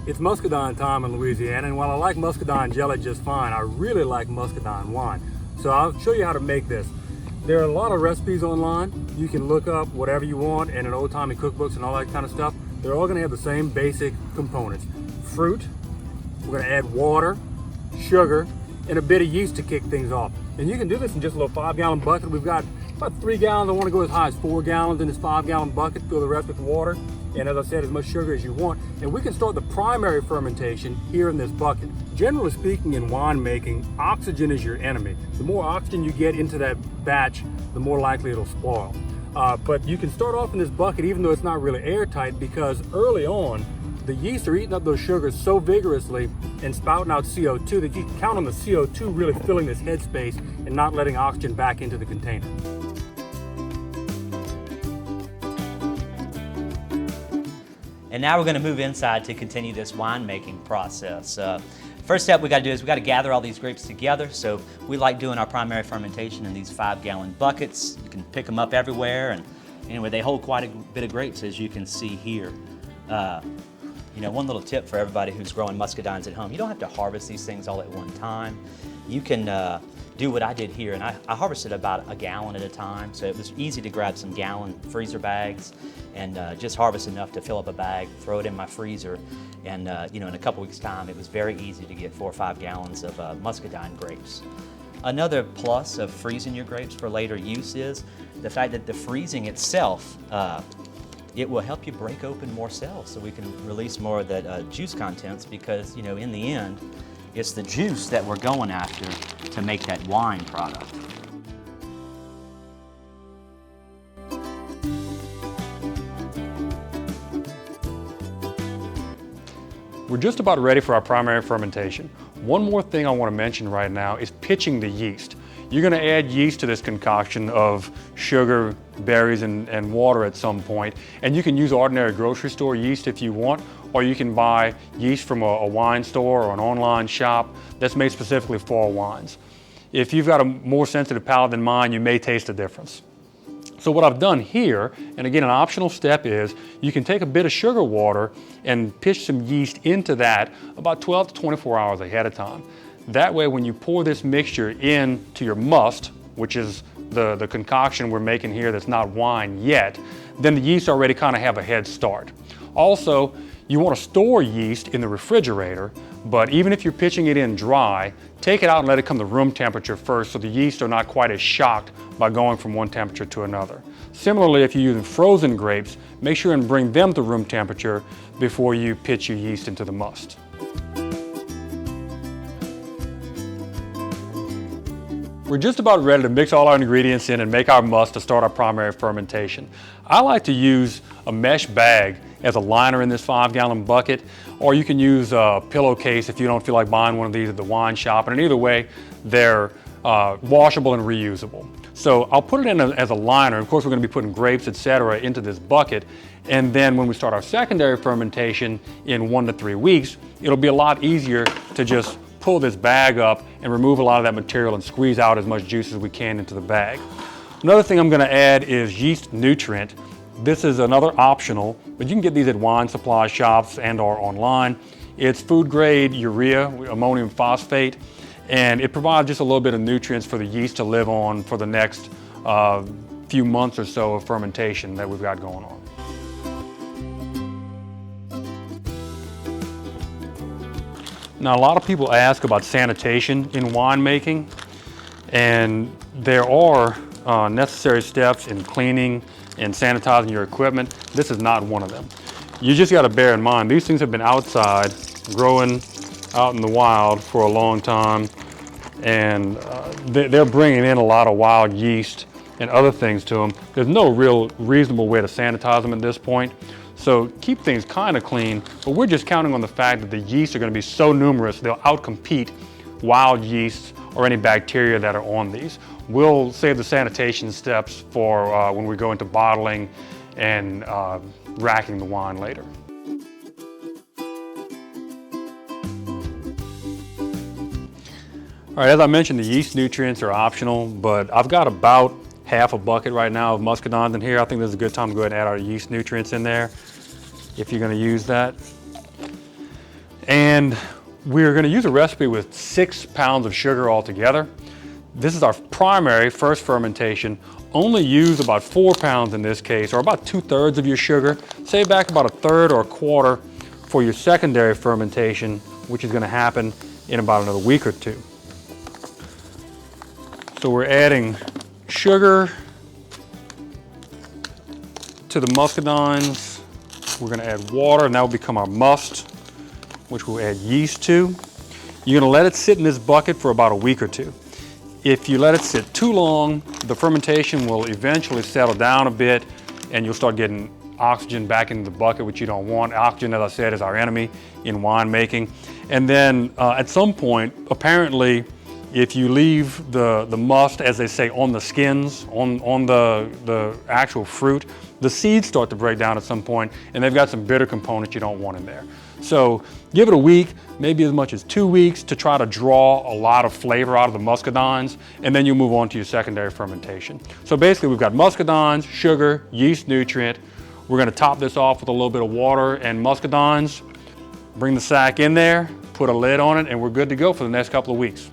It's muscadine time in Louisiana, and while I like muscadine jelly just fine, I really like muscadine wine. So I'll show you how to make this. There are a lot of recipes online. You can look up whatever you want and in old-timey cookbooks and all that kind of stuff. They're all gonna have the same basic components. Fruit, we're gonna add water, sugar, and a bit of yeast to kick things off. And you can do this in just a little 5-gallon bucket. We've got about 3 gallons. I want to go as high as 4 gallons in this 5-gallon bucket. Fill the rest with water. And as I said, as much sugar as you want. And we can start the primary fermentation here in this bucket. Generally speaking, in winemaking, oxygen is your enemy. The more oxygen you get into that batch, the more likely it'll spoil. But you can start off in this bucket even though it's not really airtight, because early on, the yeast are eating up those sugars so vigorously and spouting out CO2 that you can count on the CO2 really filling this headspace and not letting oxygen back into the container. And now we're going to move inside to continue this winemaking process. First step we got to do is we got to gather all these grapes together. So we like doing our primary fermentation in these 5-gallon buckets. You can pick them up everywhere, and anyway, they hold quite a bit of grapes, as you can see here. You know, one little tip for everybody who's growing muscadines at home: you don't have to harvest these things all at one time. You can do what I did here, and I harvested about a gallon at a time, so it was easy to grab some gallon freezer bags and just harvest enough to fill up a bag, throw it in my freezer, and you know, in a couple weeks' time, it was very easy to get 4 or 5 gallons of muscadine grapes. Another plus of freezing your grapes for later use is the fact that the freezing itself, it will help you break open more cells so we can release more of that juice contents, because, you know, in the end, it's the juice that we're going after to make that wine product. We're just about ready for our primary fermentation. One more thing I want to mention right now is pitching the yeast. You're going to add yeast to this concoction of sugar, berries, and water at some point. And you can use ordinary grocery store yeast if you want, or you can buy yeast from a wine store or an online shop that's made specifically for wines. If you've got a more sensitive palate than mine, you may taste a difference. So what I've done here, and again, an optional step, is you can take a bit of sugar water and pitch some yeast into that about 12 to 24 hours ahead of time. That way, when you pour this mixture into your must, which is the concoction we're making here that's not wine yet, then the yeast already kind of have a head start. Also, you want to store yeast in the refrigerator, but even if you're pitching it in dry, take it out and let it come to room temperature first, so the yeast are not quite as shocked by going from one temperature to another. Similarly, if you're using frozen grapes, make sure and bring them to room temperature before you pitch your yeast into the must. We're just about ready to mix all our ingredients in and make our must to start our primary fermentation. I like to use a mesh bag as a liner in this 5-gallon bucket, or you can use a pillowcase if you don't feel like buying one of these at the wine shop. And either way, they're washable and reusable. So I'll put it in as a liner. Of course, we're going to be putting grapes, etc., into this bucket. And then when we start our secondary fermentation in 1 to 3 weeks, it'll be a lot easier to just pull this bag up and remove a lot of that material and squeeze out as much juice as we can into the bag. Another thing I'm going to add is yeast nutrient. This is another optional, but you can get these at wine supply shops and or online. It's food grade urea, ammonium phosphate, and it provides just a little bit of nutrients for the yeast to live on for the next few months or so of fermentation that we've got going on. Now, a lot of people ask about sanitation in winemaking, and there are necessary steps in cleaning and sanitizing your equipment. This is not one of them. You just got to bear in mind, these things have been outside, growing out in the wild for a long time, and they're bringing in a lot of wild yeast and other things to them. There's no real reasonable way to sanitize them at this point. So keep things kind of clean, but we're just counting on the fact that the yeast are going to be so numerous, they'll outcompete wild yeasts or any bacteria that are on these. We'll save the sanitation steps for when we go into bottling and racking the wine later. All right, as I mentioned, the yeast nutrients are optional, but I've got about half a bucket right now of muscadines in here. I think this is a good time to go ahead and add our yeast nutrients in there if you're going to use that. And we're going to use a recipe with 6 pounds of sugar altogether. This is our primary first fermentation. Only use about 4 pounds in this case, or about 2/3 of your sugar. Save back about 1/3 or 1/4 for your secondary fermentation, which is going to happen in about another week or two. So we're adding sugar to the muscadines. We're going to add water, and that will become our must, which we'll add yeast to. You're going to let it sit in this bucket for about a week or two. If you let it sit too long, the fermentation will eventually settle down a bit, and you'll start getting oxygen back into the bucket, which you don't want. Oxygen, as I said, is our enemy in winemaking. And then at some point, apparently, if you leave the must, as they say, on the skins, on the actual fruit, the seeds start to break down at some point, and they've got some bitter components you don't want in there. So give it a week, maybe as much as 2 weeks, to try to draw a lot of flavor out of the muscadines, and then you move on to your secondary fermentation. So basically we've got muscadines, sugar, yeast nutrient. We're gonna top this off with a little bit of water and muscadines. Bring the sack in there, put a lid on it, and we're good to go for the next couple of weeks.